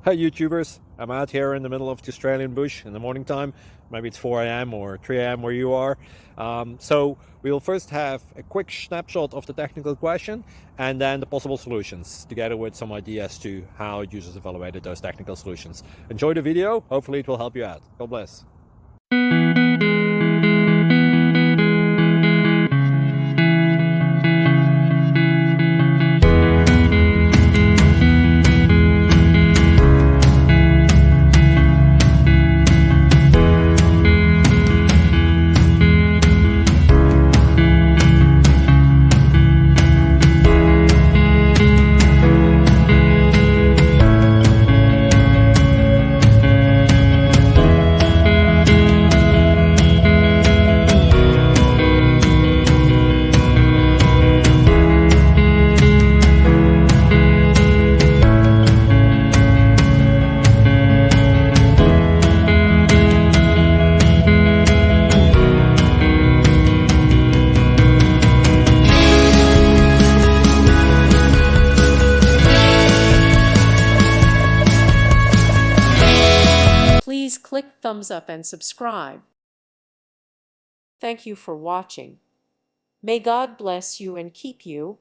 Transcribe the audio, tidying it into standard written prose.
Hi YouTubers, I'm out here in the middle of the Australian bush in the morning time. Maybe it's 4 a.m. or 3 a.m. where you are. So we'll first have a quick snapshot of the technical question and then the possible solutions, together with some ideas to how users evaluated those technical solutions. Enjoy the video, hopefully it will help you out. God bless. Please click thumbs up and subscribe. Thank you for watching. May God bless you and keep you.